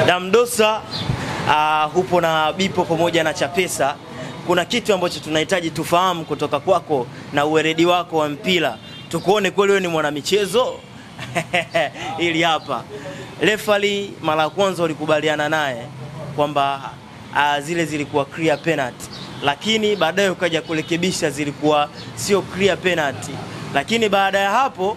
Damdosa, hupo na Bipo pamoja na Chapesa. Kuna kitu ambacho tunahitaji tufahamu kutoka kwako na uweredi wako wa mpira. Tukuone kweli wewe ni mwanamichezo. Ili hapa referee mara kwanza ulikubaliana naye kwamba zile zilikuwa clear penalty, lakini baadaye ukaja kurekebisha zilikuwa sio clear penalty. Lakini baada ya hapo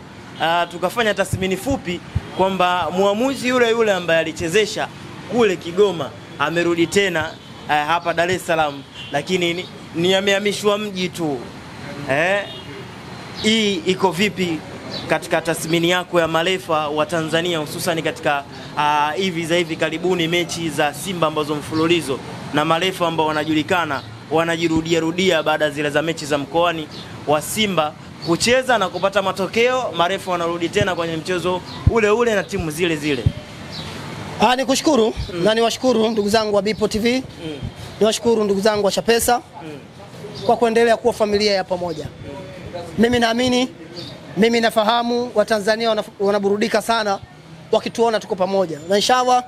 tukafanya tathmini fupi kwamba muamuzi yule ambaye alichezesha kule Kigoma amerudi tena hapa Dar es Salaam, lakini ni amehamishwa mji tu. Hii iko vipi katika tathmini yako ya marefa wa Tanzania, hususan katika hivi karibuni mechi za Simba ambazo mfululizo na marefa ambao wanajulikana wanajirudia baada zile za mechi za mkoani wa Simba kucheza na kupata matokeo, marefa wanarudi tena kwenye mchezo ule na timu zile. Nikushukuru na niwashukuru ndugu zangu wa Bipo TV. Niwashukuru ndugu zangu wa Chapesa kwa kuendelea kuwa familia ya pamoja. Mimi naamini, mimi nafahamu Watanzania wanaburudika sana wakituona tuko pamoja. Na inshallah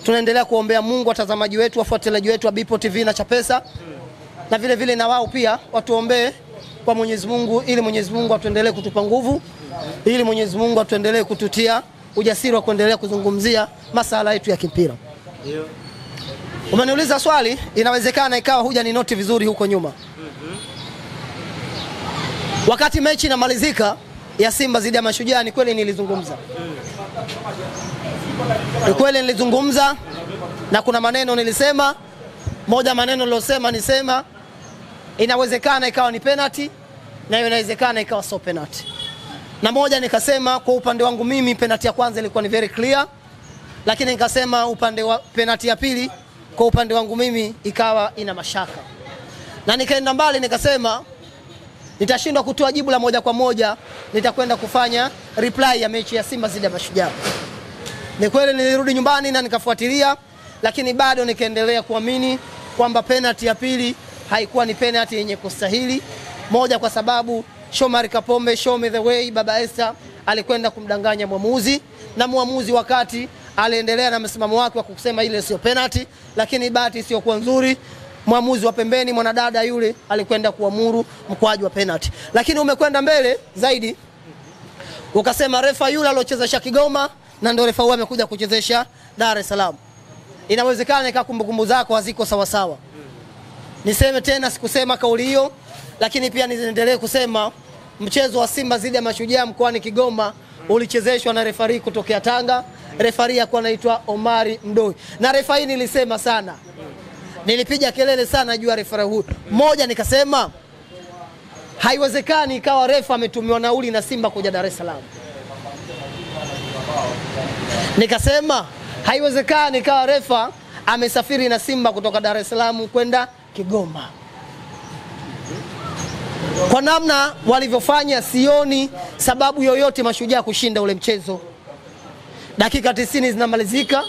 tunaendelea kuombea Mungu watazamaji wetu, wafuatiliaji wetu wa Bipo TV na Chapesa. Na vile na wao pia watuombee kwa Mwenyezi Mungu, ili Mwenyezi Mungu atuendelee kutupa nguvu, ili Mwenyezi Mungu atuendelee kututia ujasiri wa kuendelea kuzungumzia masuala yetu ya kimpira. Ndio. Umeniuliza swali, inawezekana ikawa huja ni noti vizuri huko nyuma. Wakati mechi inamalizika ya Simba dhidi ya Mashujaa, ni kweli nilizungumza. Ni kweli nilizungumza na kuna maneno nilisema. Moja maneno nilosema nisema inawezekana ikawa ni penalty na inawezekana ikawa sio penalty. Na moja nikasema kwa upande wangu mimi penalty ya kwanza ilikuwa ni very clear, lakini nikasema upande wa penalty ya pili kwa upande wangu mimi ikawa ina mashaka. Na nikaenda mbali nikasema nitashindwa kutoa jibu la moja kwa moja, nitakwenda kufanya reply ya mechi ya Simba dhidi ya Mashujaa. Ni kweli nilirudi nyumbani na nikafuatilia, lakini bado nikaendelea kuamini kwamba penalty ya pili haikuwa ni penalty yenye kustahili. Moja kwa sababu Shomari Kapombe, show me the way, Baba Esther alikwenda kumdanganya muamuzi, na muamuzi wakati aliendelea na msimamo wake wa kusema ile sio penalty, lakini bahati sio kwa nzuri, muamuzi wa pembeni mwanadada yule alikwenda kuamuru mkwaju wa penalty. Lakini umekwenda mbele zaidi ukasema refa yule aliochezesha Kigoma na ndio refa huyu amekuja kuchezesha Dar es Salaam. Inawezekana ika kumbukumbu zako haziko sawa sawa. Niseme tena, sikusema kauli hiyo, lakini pia niendelee kusema mchezo wa Simba dhidi ya Mashujaa mkoani Kigoma ulichezeshwa na refari kutokea Tanga. Refari alikuwa anaitwa Omari Mdoi. Na refari nilisema sana, nilipiga kelele sana juu ya refari huyu. Moja nikasema haiwezekani ikawa refa ametumiwa nauli na Simba kuja Dar es Salaam. Nikasema haiwezekani ikawa refa amesafiri na Simba kutoka Dar es Salaam kwenda Kigoma. Kwa namna walivyofanya sioni sababu yoyote Mashujaa kushinda ule mchezo. Dakika 90 zinamalizika,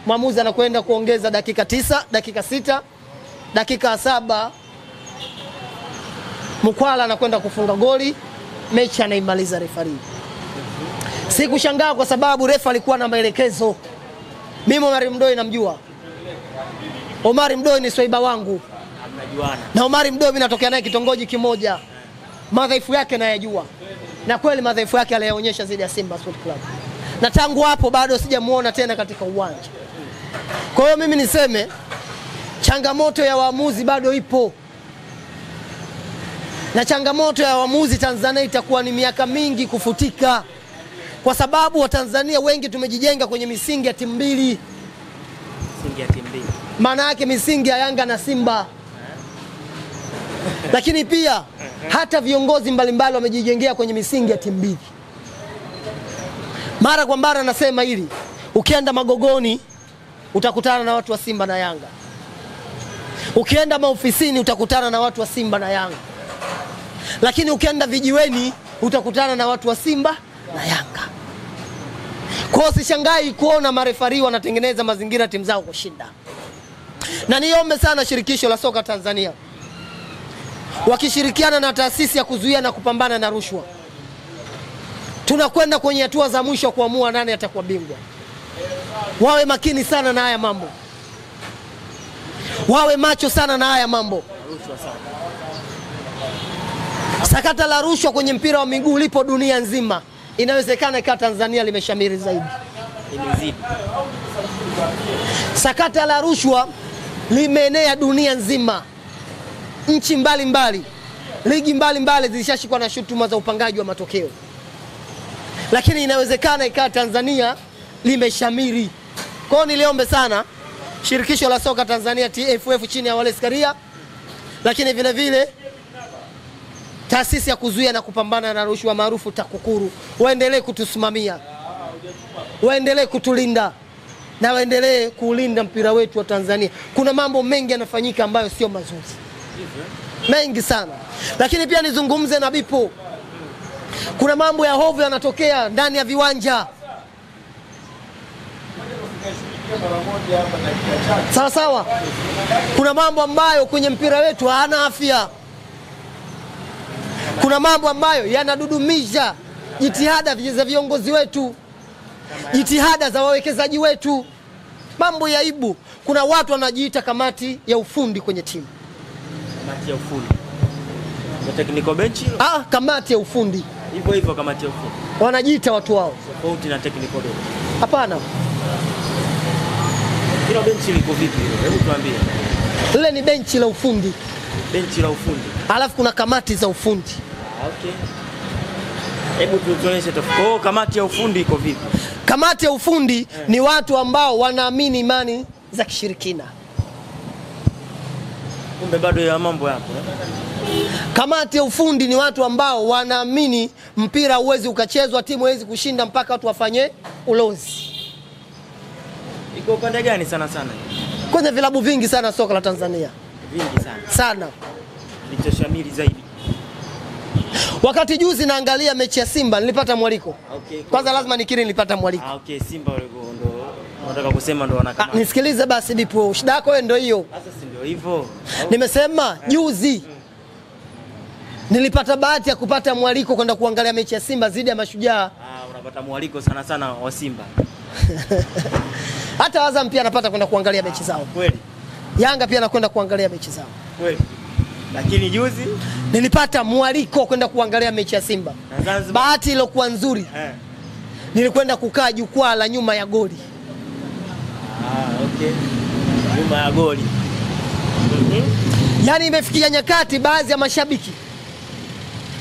mwamuzi anakwenda kuongeza dakika 9, dakika 6, dakika 7 Mkwala anakwenda kufunga goli, mechi anaimaliza refari. Sikushangaa kwa sababu refa alikuwa na maelekezo. Mimi Omari Mdoi namjua. Omari Mdoi ni swaiba wangu. Na Omari Mdoi mimi natokea naye kitongoji kimoja. Madhaifu yake nayajua. Na kweli madhaifu yake aliyaonyesha zidi ya Simba Sport Club. Na tangu hapo bado sijamuona tena katika uwanja. Kwa hiyo mimi niseme changamoto ya waamuzi bado ipo. Na changamoto ya waamuzi Tanzania itakuwa ni miaka mingi kufutika. Kwa sababu wa Tanzania wengi tumejijenga kwenye misingi ya timu mbili. Misingi ya timu mbili. Maana yake misingi ya Yanga na Simba. Lakini pia hata viongozi mbalimbali wamejijengea kwenye misingi ya timu mbili. Mara kwa mara nasema hili, ukienda Magogoni utakutana na watu wa Simba na Yanga. Ukienda maofisini utakutana na watu wa Simba na Yanga. Lakini ukienda vijiweni utakutana na watu wa Simba na Yanga. Kwa usishangai kuona marefari wanatengeneza mazingira timu zao kushinda. Na niombe sana shirikisho la soka Tanzania, wakishirikiana na taasisi ya kuzuia na kupambana na rushwa, tunakwenda kwenye hatua za mwisho kuamua nani atakuwa bingwa. wawe makini sana na haya mambo, wawe macho sana na haya mambo. Sakata la rushwa kwenye mpira wa miguu lipo dunia nzima. Inawezekana ikawa Tanzania limeshamiri zaidi. Imezidi. Sakata la rushwa limeenea dunia nzima. Nchi mbalimbali, ligi mbalimbali zilishashikwa na shutuma za upangaji wa matokeo. Lakini inawezekana ikawa Tanzania limeshamiri. Kwa hiyo niliombe sana shirikisho la soka Tanzania TFF chini ya Wallace Karia, lakini vile vile taasisi ya kuzuia na kupambana na rushwa maarufu TAKUKURU, waendelee kutusimamia, waendelee kutulinda na waendelee kuulinda mpira wetu wa Tanzania. Kuna mambo mengi yanafanyika ambayo sio mazuri, mengi sana. Lakini pia nizungumze na Bipo, kuna mambo ya hovyo yanatokea ndani ya viwanja. Sawa sawa, kuna mambo ambayo kwenye mpira wetu hana afya. Kuna mambo ambayo yanadudumisha jitihada za viongozi wetu, jitihada za wawekezaji wetu. Mambo ya aibu. Kuna watu wanajiita kamati ya ufundi kwenye timu. Kamati ya ufundi. Ya technical bench? Kamati ya ufundi. Hivyo kamati ya ufundi. Wanajiita watu wao. Tofauti na technical bench. Hapana. Hilo benchi liko vipi? Hebu tuambie. Lile ni benchi la ufundi. Benchi la ufundi. Alafu kuna kamati za ufundi. Okay. Hebu tuonyeshe tofauti. Oh, kamati ya ufundi iko vipi? Kamati ya ufundi ni watu ambao wanaamini imani za kishirikina. Kumbe bado ya mambo yapo. Kamati ya ufundi ni watu ambao wanaamini mpira huwezi ukachezwa, timu huwezi kushinda mpaka watu wafanye ulozi. Iko upande gani sana sana? Kwenye vilabu vingi sana soka la Tanzania. Vingi sana. Sana. Lichoshamiri zaidi. Wakati juzi naangalia mechi ya Simba nilipata mwaliko. Okay. Kwanza lazima nikiri nilipata mwaliko. Okay, Simba ndo nataka kusema ndo wanakamata. Nisikilize basi Bipo, shida yako wewe ndio hiyo. Sasa si ndio hivyo. Nimesema juzi nilipata bahati ya kupata mwaliko kwenda kuangalia mechi ya Simba dhidi ya Mashujaa. Unapata mwaliko sana sana wa Simba. Hata Azam pia anapata kwenda kuangalia mechi zao. Kweli. Yanga pia anakwenda kuangalia mechi zao. Kweli. Lakini juzi nilipata mwaliko kwenda kuangalia mechi ya Simba. Bahati iliyokuwa nzuri. Nilikwenda kukaa jukwaa la nyuma ya goli. Okay. Nyuma ya goli. Yaani imefikia nyakati baadhi ya mashabiki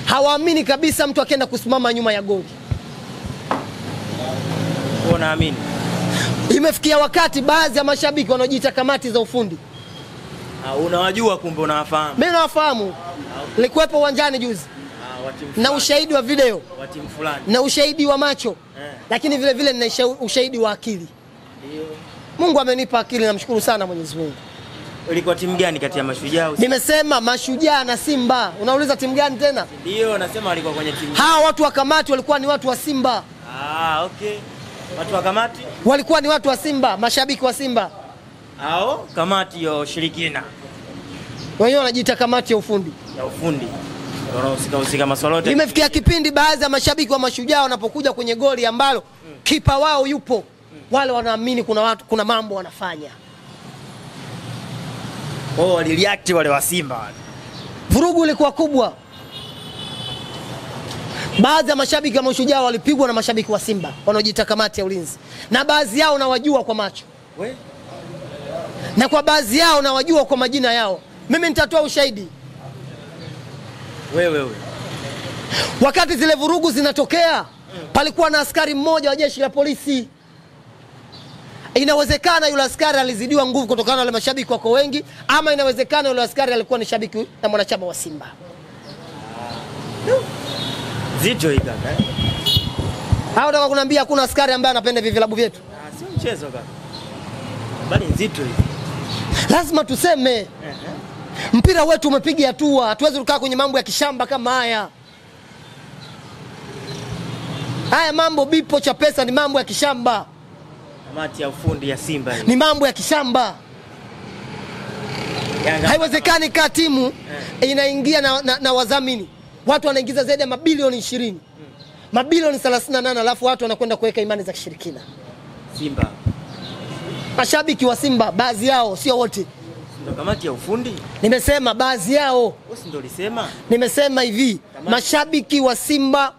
hawaamini kabisa mtu akienda kusimama nyuma ya goli. Unaamini? Imefikia wakati baadhi ya mashabiki wanaojiita kamati za ufundi. Unawajua kumbe unawafahamu? Mimi nawafahamu. Nilikuwepo uwanjani juzi. Na ushahidi wa video. Wa timu fulani. Na ushahidi wa macho. Lakini vile vile nina ushahidi wa akili. Ndio. Mungu amenipa akili, namshukuru sana Mwenyezi Mungu. Ilikuwa timu gani kati ya Mashujaa? Nimesema Mashujaa na Simba. Unauliza timu gani tena? Ndio, nasema alikuwa kwenye timu. Hawa watu wa kamati walikuwa ni watu wa Simba. Okay. Watu wa kamati walikuwa ni watu wa Simba, mashabiki wa Simba. Kamati ya ushirikina. Wenyewe wanajiita kamati ya ufundi. Ya ufundi. Wanahusika masuala yote. Imefikia kipindi baadhi ya mashabiki wa Mashujaa wanapokuja kwenye goli ambalo kipa wao yupo, wale wanaamini kuna mambo wanafanya. Walireact wale wa Simba wale. Vurugu ilikuwa kubwa. Baadhi ya mashabiki wa Mashujaa walipigwa na mashabiki wa Simba wanaojiita kamati ya ulinzi. Na baadhi yao nawajua kwa macho. Na kwa baadhi yao nawajua kwa majina yao. Mimi nitatoa ushahidi. Wewe. Wakati zile vurugu zinatokea, palikuwa na askari mmoja wa jeshi la polisi. Inawezekana yule askari alizidiwa nguvu kutokana na wale mashabiki wako wengi, ama inawezekana yule askari alikuwa ni shabiki na mwanachama wa Simba. Zito hii kaka. Hao nataka kuniambia hakuna askari ambaye anapenda vilabu vyetu? Sio mchezo kaka. Bali nzito hii. Lazima tuseme. Mpira wetu umepiga hatua, hatuwezi kukaa kwenye mambo ya kishamba kama haya. Haya mambo Bipo cha pesa ni mambo ya kishamba. Kamati ya ufundi ya Simba ni mambo ya kishamba. Haiwezekani ka timu inaingia na wadhamini. Watu wanaingiza zaidi ya mabilioni 20. Mabilioni 38, alafu watu wanakwenda kuweka imani za kishirikina. Simba. Mashabiki wa Simba baadhi yao, sio wote. Ndio kamati ya ufundi. Nimesema baadhi yao. Wewe ndio ulisema. Nimesema hivi, mashabiki wa Simba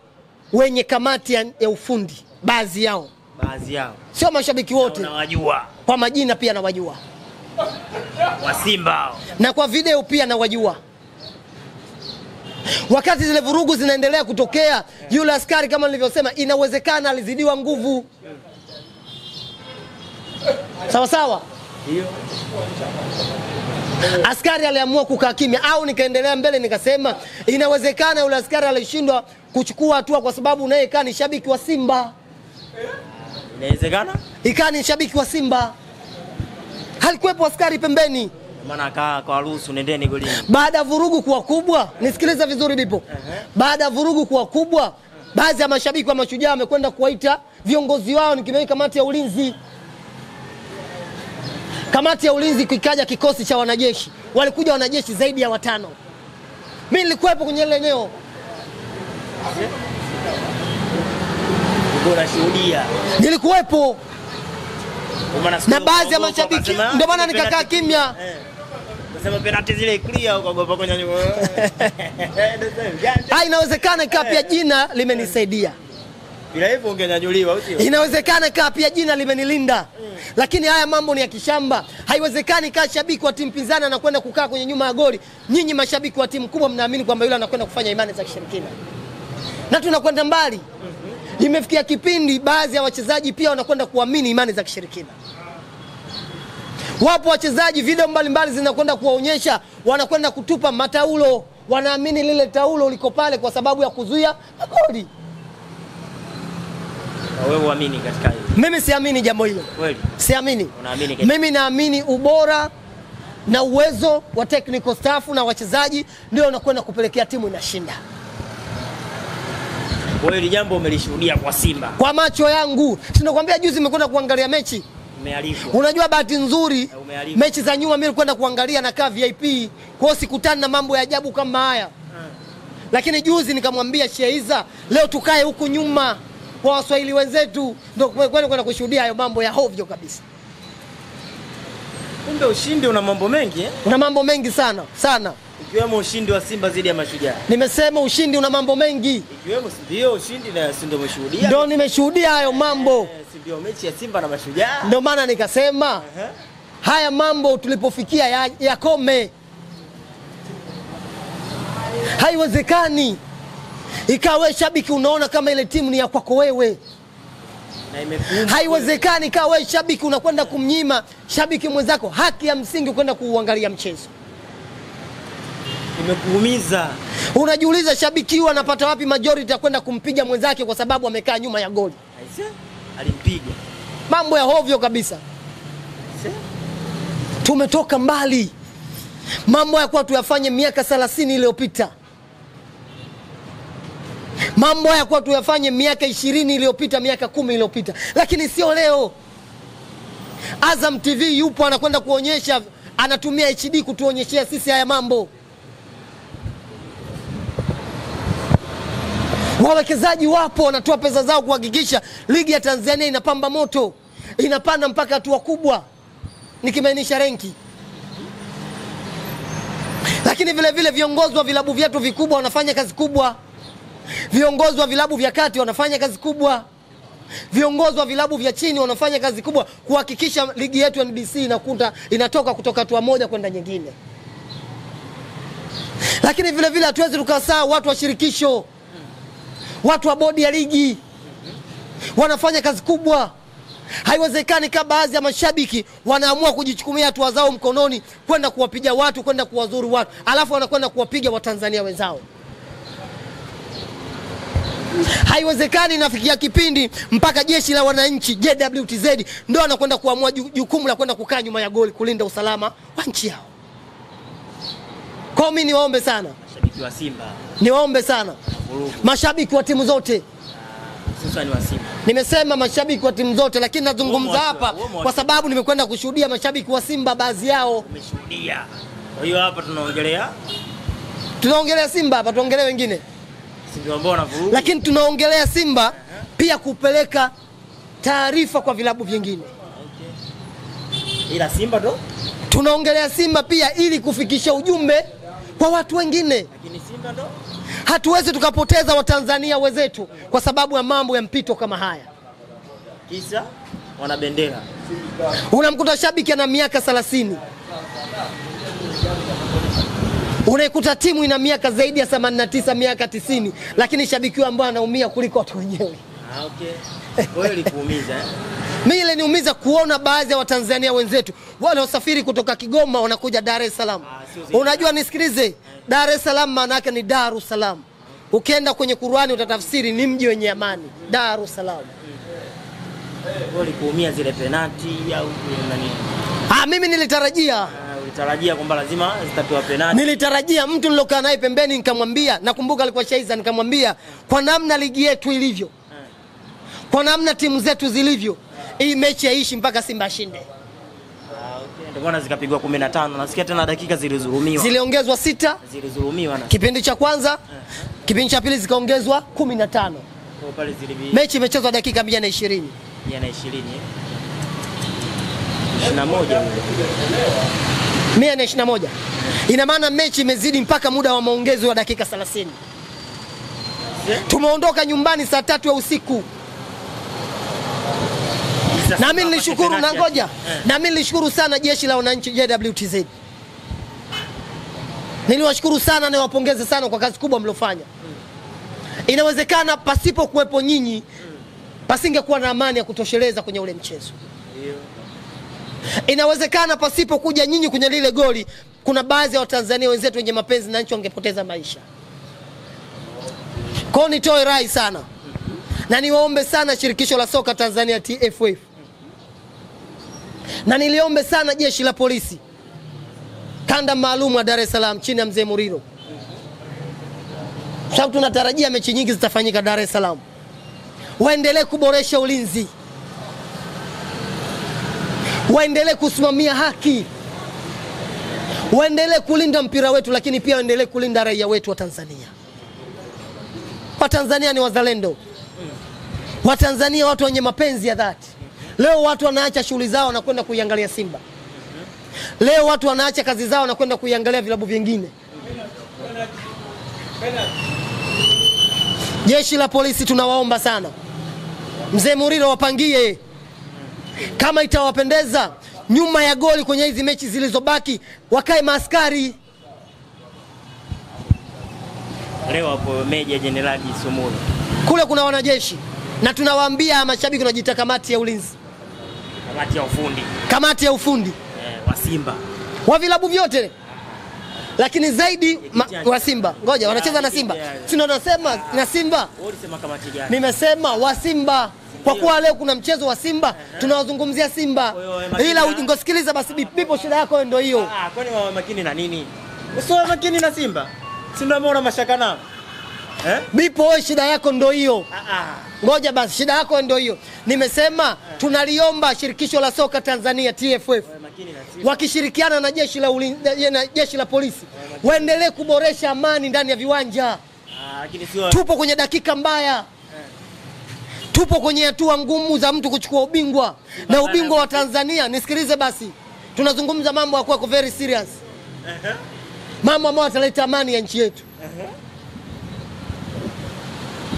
wenye kamati ya ufundi baadhi yao. Baadhi yao. Sio mashabiki wote. Unawajua. Kwa majina pia nawajua. Wa Simba. Na kwa video pia nawajua. Wakati zile vurugu zinaendelea kutokea, yule askari kama nilivyosema, inawezekana alizidiwa nguvu. Sawa sawa? Ndio. Askari aliamua kukaa kimya, au nikaendelea mbele nikasema inawezekana yule askari alishindwa kuchukua hatua kwa sababu naye kaa ni shabiki wa Simba. Inawezekana? Ikaa ni shabiki wa Simba. Halikuwepo askari pembeni. Maana kaa kwa ruhusu nendeni golini. Baada ya vurugu kuwa kubwa, nisikilize vizuri Bipo. Baada ya vurugu kuwa kubwa, baadhi ya mashabiki wa Mashujaa wamekwenda kuwaita viongozi wao, nikimweka kamati ya ulinzi. Kamati ya ulinzi kikaja kikosi cha wanajeshi. Walikuja wanajeshi zaidi ya 5. Mimi nilikuwepo kwenye ile eneo. Unashuhudia. Nilikuwepo. Na baadhi ya mashabiki ndio maana nikakaa kimya. Nasema penalty zile clear ukaogopa kunyanyua. Inawezekana kaa pia jina limenisaidia. Bila hivyo ungenyanyuliwa usio. Inawezekana kaa pia jina limenilinda. Lakini haya mambo ni ya kishamba. Haiwezekani kaa shabiki wa timu pinzani anakwenda kukaa kwenye nyuma ya goli. Nyinyi mashabiki wa timu kubwa mnaamini kwamba yule anakwenda kufanya imani za kishirikina. Na tunakwenda mbali. Imefikia kipindi baadhi ya wachezaji pia wanakwenda kuamini imani za kishirikina. Wapo wachezaji video mbalimbali zinakwenda kuwaonyesha, wanakwenda kutupa mataulo, wanaamini lile taulo liko pale kwa sababu ya kuzuia magoli. Wewe uamini katika hilo? Mimi siamini jambo hilo. Kweli? Siamini. Unaamini katika? Mimi naamini ubora na uwezo wa technical staff na wachezaji ndio wanakwenda kupelekea timu inashinda. Wewe hili jambo umelishuhudia kwa Simba? Kwa macho yangu. Sinakwambia juzi nimekwenda kuangalia mechi. Umealishwa. Unajua bahati nzuri mechi za nyuma mimi nilikwenda kuangalia na kaa VIP. Kwa hiyo sikutana na mambo ya ajabu kama haya. Lakini juzi nikamwambia Sheiza, leo tukae huku nyuma kwa Waswahili wenzetu ndio kwenda kushuhudia hayo mambo ya hovyo kabisa. Kumbe ushindi una mambo mengi eh? Una mambo mengi sana, sana. Ikiwemo ushindi wa Simba dhidi ya Mashujaa. Nimesema ushindi una mambo mengi. Ikiwemo ndio ushindi na si ndio umeshuhudia? Ndio nimeshuhudia hayo mambo. Si ndio mechi ya Simba na Mashujaa? Ndio maana nikasema haya mambo tulipofikia yakome. Haiwezekani ikawe shabiki unaona kama ile timu ni ya kwako wewe. Haiwezekani ikawe shabiki unakwenda kumnyima shabiki mwenzako haki ya msingi kwenda kuuangalia mchezo. Imekuumiza. Unajiuliza shabiki huyu anapata wapi majority ya kwenda kumpiga mwenzake kwa sababu amekaa nyuma ya goli. Alimpiga. Mambo ya hovyo kabisa. Tumetoka mbali. Mambo ya kwa tuyafanye miaka 30 iliyopita. Mambo ya kwa tuyafanye miaka 20 iliyopita, miaka 10 iliyopita. Lakini sio leo. Azam TV yupo anakwenda kuonyesha, anatumia HD kutuonyeshia sisi haya mambo. Wawekezaji wapo wanatoa pesa zao kuhakikisha ligi ya Tanzania inapamba moto, inapanda mpaka hatua kubwa, nikimaanisha renki. Lakini vile vile viongozi wa vilabu vyetu vikubwa wanafanya kazi kubwa. Viongozi wa vilabu vya kati wanafanya kazi kubwa. Viongozi wa vilabu vya chini wanafanya kazi kubwa kuhakikisha ligi yetu ya NBC inatoka kutoka hatua moja kwenda nyingine. Lakini vile vile hatuwezi tukasahau watu wa shirikisho, watu wa bodi ya ligi wanafanya kazi kubwa. Haiwezekani kama baadhi ya mashabiki wanaamua kujichukumia hatua zao mkononi kwenda kuwapiga watu, kwenda kuwazuru watu, alafu wanakwenda kuwapiga Watanzania wenzao. Haiwezekani nafikia kipindi mpaka jeshi la wananchi JWTZ ndio anakwenda kuamua jukumu la kwenda kukaa nyuma ya goli kulinda usalama wa nchi yao. Kwa mimi niwaombe sana mashabiki wa Simba. Niwaombe sana mashabiki wa timu zote. Hususan wa Simba. Nimesema mashabiki wa timu zote, lakini nazungumza hapa kwa sababu nimekwenda kushuhudia mashabiki wa Simba baadhi yao. Umeshuhudia. Kwa hiyo hapa tunaongelea Simba hapa, tuongelee wengine. Ndio ambao wanavuruga. Lakini tunaongelea Simba pia kupeleka taarifa kwa vilabu vingine. Ila Simba ndo tunaongelea Simba pia ili kufikisha ujumbe kwa watu wengine. Lakini Simba ndo hatuwezi tukapoteza Watanzania wenzetu kwa sababu ya mambo ya mpito kama haya. Kisa wana bendera. Unamkuta shabiki ana miaka 30. Unaikuta timu ina miaka zaidi ya 89, miaka 90, lakini shabiki wao ambao anaumia kuliko watu wenyewe. Okay. Wewe likuumiza Mimi ile niumiza kuona baadhi ya Watanzania wenzetu wale wasafiri kutoka Kigoma wanakuja Dar es Salaam. Unajua nisikilize, Dar es Salaam maana yake ni Darus Salaam. Ukienda kwenye Qur'ani utatafsiri ni mji wenye amani, Darus Salaam. Wewe likuumia zile penalti au nani? Mimi nilitarajia. Ulitarajia kwamba lazima zitapewa penalti. Nilitarajia, mtu nilokaa naye pembeni nikamwambia, nakumbuka alikuwa Shaiza, nikamwambia kwa namna ligi yetu ilivyo, kwa namna timu zetu zilivyo, hii mechi haishi mpaka Simba ashinde. Okay. Ndio maana zikapigwa 15. Nasikia tena dakika zilizulumiwa. Ziliongezwa 6. Zilizulumiwa na kipindi cha kwanza, kipindi cha pili zikaongezwa 15. Kwa pale zilibi. Mechi imechezwa dakika 120. 120. 21. 121. Ina maana mechi imezidi mpaka muda wa maongezo wa dakika 30. Tumeondoka nyumbani saa 3 ya usiku. Na mimi nilishukuru, na ngoja, na mimi nilishukuru sana jeshi la wananchi JWTZ. Niliwashukuru sana na niwapongeze sana kwa kazi kubwa mlofanya. Inawezekana pasipo kuwepo nyinyi pasingekuwa na amani ya kutosheleza kwenye ule mchezo. Inawezekana pasipo kuja nyinyi kwenye lile goli kuna baadhi ya Watanzania wenzetu wenye mapenzi na nchi wangepoteza maisha. Kwa nitoe rai sana. Na niwaombe sana shirikisho la soka Tanzania TFF. Na niliombe sana jeshi la polisi kanda maalum wa Dar es Salaam chini ya Mzee Muriro. Sababu tunatarajia mechi nyingi zitafanyika Dar es Salaam. Waendelee kuboresha ulinzi. Waendelee kusimamia haki. Waendelee kulinda mpira wetu, lakini pia waendelee kulinda raia wetu wa Tanzania. Watanzania ni wazalendo. Watanzania watu wenye mapenzi ya dhati. Leo watu wanaacha shughuli zao na kwenda kuiangalia Simba. Leo watu wanaacha kazi zao na kwenda kuiangalia vilabu vingine. Jeshi la polisi tunawaomba sana, Mzee Muriro wapangie, kama itawapendeza, nyuma ya goli kwenye hizi mechi zilizobaki wakae maaskari. Leo hapo Meja Jenerali Isomoro. Kule kuna wanajeshi na tunawaambia mashabiki tunajiita kamati ya ulinzi. Kamati ya ufundi. Kamati ya ufundi. Wa Simba. Wa vilabu vyote. Lakini zaidi wa Simba. Ngoja wanacheza na Simba. Sio nasema na Simba. Wewe ulisema kamati gani? Nimesema wa Simba. Kwa kuwa leo kuna mchezo wa Simba, tunawazungumzia Simba. Ila ungosikiliza basi bipo, shida yako ndio hiyo. Kwani wawe makini na nini? Usiwe makini na Simba. Si ndio umeona mashaka nao? Bipo wewe shida yako ndio hiyo. Ngoja basi shida yako ndio hiyo. Nimesema tunaliomba shirikisho la soka Tanzania TFF wakishirikiana na jeshi la jeshi la polisi waendelee kuboresha amani ndani ya viwanja. Lakini sio tupo kwenye dakika mbaya. Tupo kwenye hatua ngumu za mtu kuchukua ubingwa na ubingwa wa Tanzania. Nisikilize basi. Tunazungumza mambo ya kwa very serious. Mambo ambayo yataleta amani ya nchi yetu.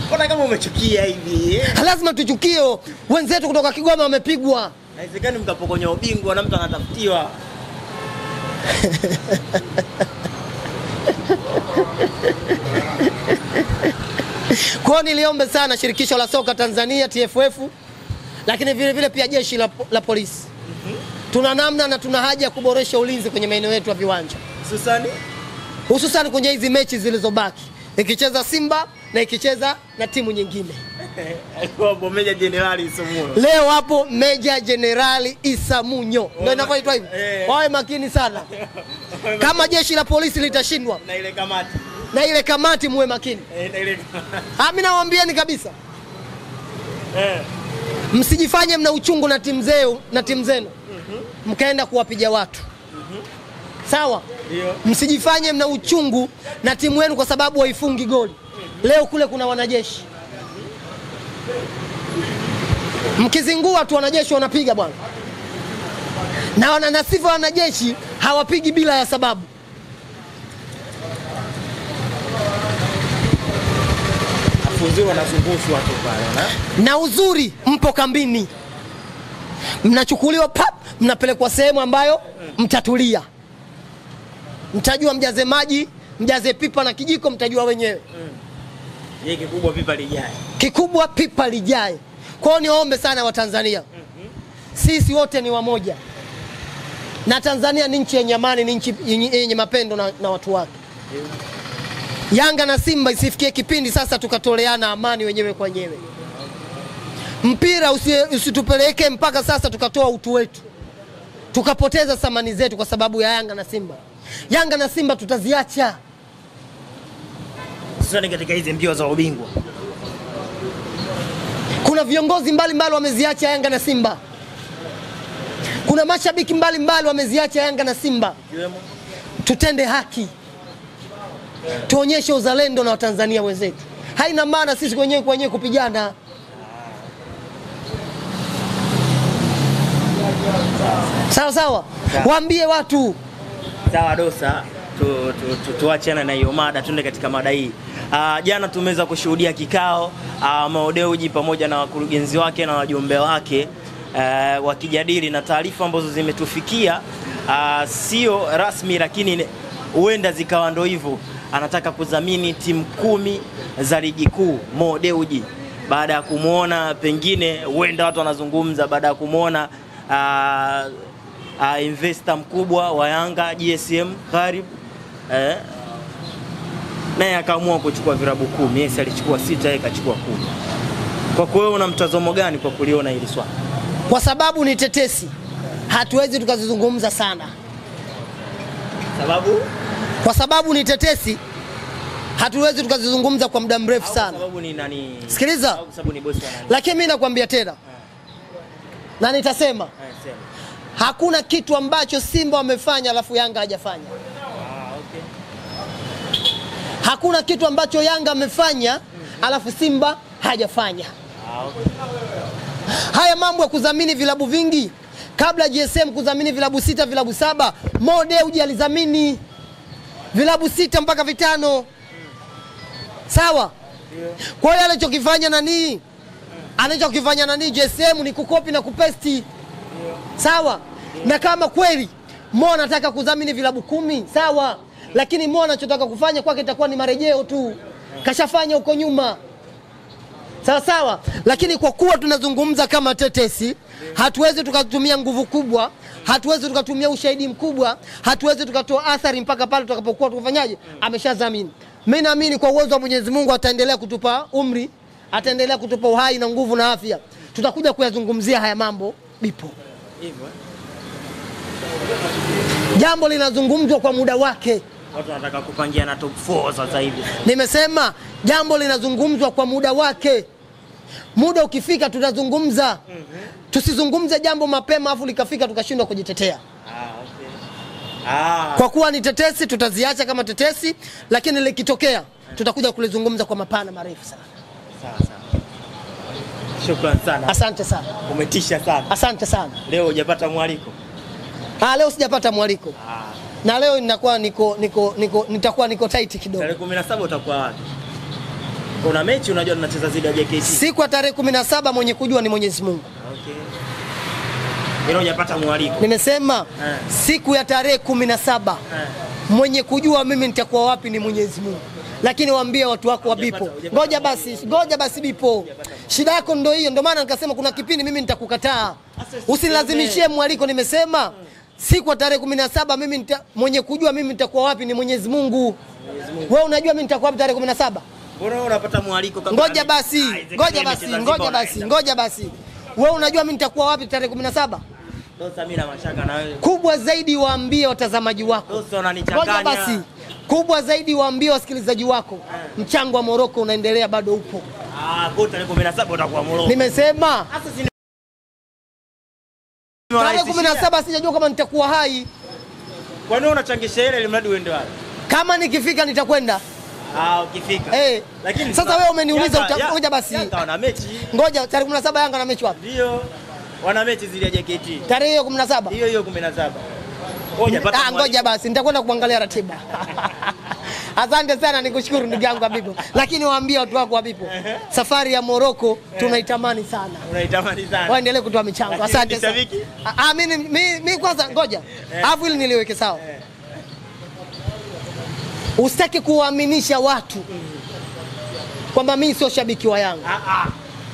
Mbona kama umechukia hivi? Lazima tuchukie. Wenzetu kutoka Kigoma wamepigwa. Haiwezekani mkapokonya ubingwa na mtu anatafutiwa. Kwa niliombe sana shirikisho la soka Tanzania TFF, lakini vile vile pia jeshi la polisi. Tuna namna na tuna haja ya kuboresha ulinzi kwenye maeneo yetu ya viwanja. Hususan kwenye hizi mechi zilizobaki. Ikicheza Simba na ikicheza na timu nyingine. Hapo Meja Jenerali Isamunyo. Leo hapo Meja Jenerali Isamunyo. Ndio inaitwa hivyo. Wawe makini sana. Kama jeshi la polisi litashindwa na ile kamati muwe makini. Mimi nawaambieni kabisa. Msijifanye mna uchungu na timu zenu. Mkaenda kuwapiga watu. Sawa? Msijifanye mna uchungu na timu yenu kwa sababu haifungi goli. Leo kule kuna wanajeshi. Mkizingua tu wanajeshi wanapiga bwana. Na wana sifa wanajeshi hawapigi bila ya sababu. Afunziwa na zungushwa tu pale na uzuri mpo kambini. Mnachukuliwa pap, mnapelekwa sehemu ambayo mtatulia. Mtajua mjaze maji, mjaze pipa na kijiko, mtajua wenyewe. Yeye kikubwa pipa lijae. Kikubwa pipa lijae. Kwa hiyo niwaombe sana wa Tanzania. Sisi wote ni wamoja. Na Tanzania ni nchi yenye amani, ni nchi yenye mapendo na watu wake. Yanga na Simba isifikie kipindi sasa tukatoleana amani wenyewe kwa wenyewe. Mpira usitupeleke mpaka sasa tukatoa utu wetu, tukapoteza thamani zetu kwa sababu ya Yanga na Simba. Yanga na Simba tutaziacha. Sasa ni katika hizi mbio za ubingwa. Kuna viongozi mbalimbali wameziacha Yanga na Simba. Kuna mashabiki mbalimbali wameziacha Yanga na Simba. Tutende haki. Tuonyeshe uzalendo na Watanzania wenzetu. Haina maana sisi wenyewe kupigana. Sawa. Waambie watu. Sawa Dosa, tuachane na hiyo mada, tuende katika mada hii. Jana tumeweza kushuhudia kikao Mo Dewji pamoja na wakurugenzi wake na wajumbe wake wakijadili, na taarifa ambazo zimetufikia sio rasmi, lakini huenda zikawa ndo hivyo. Anataka kudhamini timu 10 za ligi kuu Mo Dewji, baada ya kumuona, pengine huenda watu wanazungumza, baada ya kumuona investor mkubwa wa Yanga GSM karibu naye akaamua kuchukua virabu 10. Yeye alichukua 6, yeye kachukua 10. Kwa kweli una mtazamo gani kwa kuliona hili swala? Kwa sababu ni tetesi, hatuwezi tukazizungumza sana. Kwa sababu ni tetesi, hatuwezi tukazizungumza kwa muda mrefu sana. Sababu ni nani? Sikiliza. Kwa sababu ni bosi wa nani? Lakini mimi nakwambia tena. Na nitasema. Sema. Hakuna kitu ambacho Simba wamefanya alafu Yanga hajafanya. Okay. Hakuna kitu ambacho Yanga amefanya alafu Simba hajafanya. Okay. Haya mambo ya kudhamini vilabu vingi, kabla GSM kudhamini vilabu 6, vilabu 7, Mo Dewji alizamini vilabu 6 mpaka 5. Sawa? Kwa hiyo alichokifanya nani? Anachokifanya nani GSM ni kukopi na kupesti. Sawa? Na kama kweli Mo anataka kudhamini vilabu 10, sawa. Lakini Mo anachotaka kufanya kwake itakuwa ni marejeo tu. Kashafanya huko nyuma. Sawa. Lakini kwa kuwa tunazungumza kama tetesi, hatuwezi tukatumia nguvu kubwa, hatuwezi tukatumia ushahidi mkubwa, hatuwezi tukatoa athari mpaka pale tutakapokuwa tukufanyaje ameshadhamini. Mimi naamini kwa uwezo wa Mwenyezi Mungu ataendelea kutupa umri, ataendelea kutupa uhai na nguvu na afya. Tutakuja kuyazungumzia haya mambo bipo. Hivyo. Jambo linazungumzwa kwa muda wake. Watu wanataka kupangia na top 4 sasa hivi. Nimesema jambo linazungumzwa kwa muda wake. Muda ukifika tutazungumza. Tusizungumze jambo mapema afu likafika tukashindwa kujitetea. Okay. Kwa kuwa ni tetesi tutaziacha kama tetesi, lakini likitokea tutakuja kulizungumza kwa mapana marefu sana. Sawa. Shukrani sana. Asante sana. Umetisha sana. Asante sana. Leo hujapata mwaliko? Leo sijapata mwaliko. Na leo nitakuwa niko tight kidogo. Tarehe 17 utakuwa wapi? Kuna mechi unajua tunacheza zidi ya JKT. Siku ya tarehe 17 mwenye kujua ni Mwenyezi Mungu. Okay. Leo hujapata mwaliko. Nimesema siku ya tarehe 17 mwenye kujua mimi nitakuwa wapi ni Mwenyezi Mungu. Lakini waambie watu wako wa Bipo. Ngoja basi Bipo. Shida yako ndio hiyo, ndio maana nikasema kuna kipindi mimi nitakukataa. Usinilazimishie mwaliko. Nimesema siku ya tarehe 17 mimi mwenye kujua mimi nitakuwa wapi ni Mwenyezi Mungu. Wewe unajua mimi nitakuwa wapi tarehe 17? Mbona unapata mwaliko kama? Ngoja basi. Wewe unajua mimi nitakuwa wapi tarehe 17? Dosa, mimi na mashaka na wewe. Kubwa zaidi waambie watazamaji wako. Dosa, unanichanganya. Ngoja basi. Kubwa zaidi waambie wasikilizaji wako. Mchango wa Morocco unaendelea bado upo. Kwa tarehe 17 utakuwa Morocco. Nimesema. Tarehe 17 sijajua kama nitakuwa hai. Kwa nini unachangisha ile ili mradi uende wapi? Kama nikifika nitakwenda. Ukifika. Lakini sasa wewe umeniuliza ngoja basi. Yanga na mechi. Ngoja tarehe 17 Yanga na mechi wapi? Ndio. Wana mechi zile ya JKT. Tarehe hiyo 17. Hiyo 17. Ngoja basi nitakwenda kuangalia ratiba. Asante sana, nikushukuru ndugu yangu Habibu. Lakini waambie watu wako Habibu, safari ya Morocco tunaitamani sana. Unaitamani sana. Waendelee kutoa michango. Asante sana. Mimi kwanza ngoja. Alafu ili niliweke sawa. Usitaki kuwaaminisha watu kwamba mimi sio shabiki wa Yanga.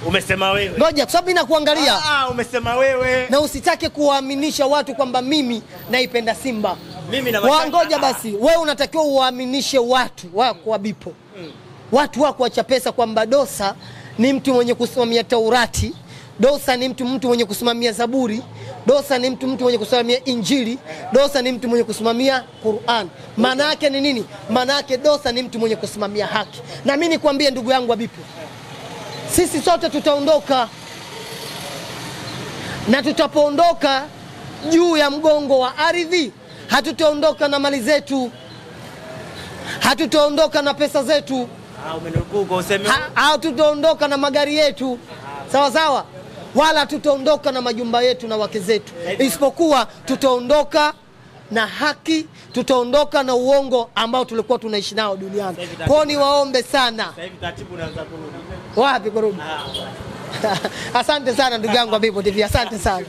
Umesema wewe. Ngoja kwa sababu ninakuangalia. Umesema wewe. Na usitake kuwaaminisha watu kwamba mimi naipenda Simba. Mimi na ngoja basi, wewe unatakiwa uwaaminishe watu wako wa Bipo. Watu wako wa Chapesa kwamba Dosa ni mtu mwenye kusimamia Taurati, Dosa ni mtu mwenye kusimamia Zaburi, Dosa ni mtu mwenye kusimamia Injili, Dosa ni mtu mwenye kusimamia Qur'an. Maana yake ni nini? Maana yake Dosa ni mtu mwenye kusimamia haki. Na mimi nikwambie ndugu yangu wa Bipo, sisi sote tutaondoka, na tutapoondoka juu ya mgongo wa ardhi. Hatutaondoka na mali zetu, hatutaondoka na pesa zetu, hatutaondoka na magari yetu, sawa sawa, wala tutaondoka na majumba yetu na wake zetu, isipokuwa tutaondoka na haki, tutaondoka na uongo ambao tulikuwa tunaishi nao duniani. Kwa ni waombe sana. Sasa hivi taratibu unaanza kurudi. Wapi kurudi? Asante sana ndugu yangu Habibu TV, asante sana.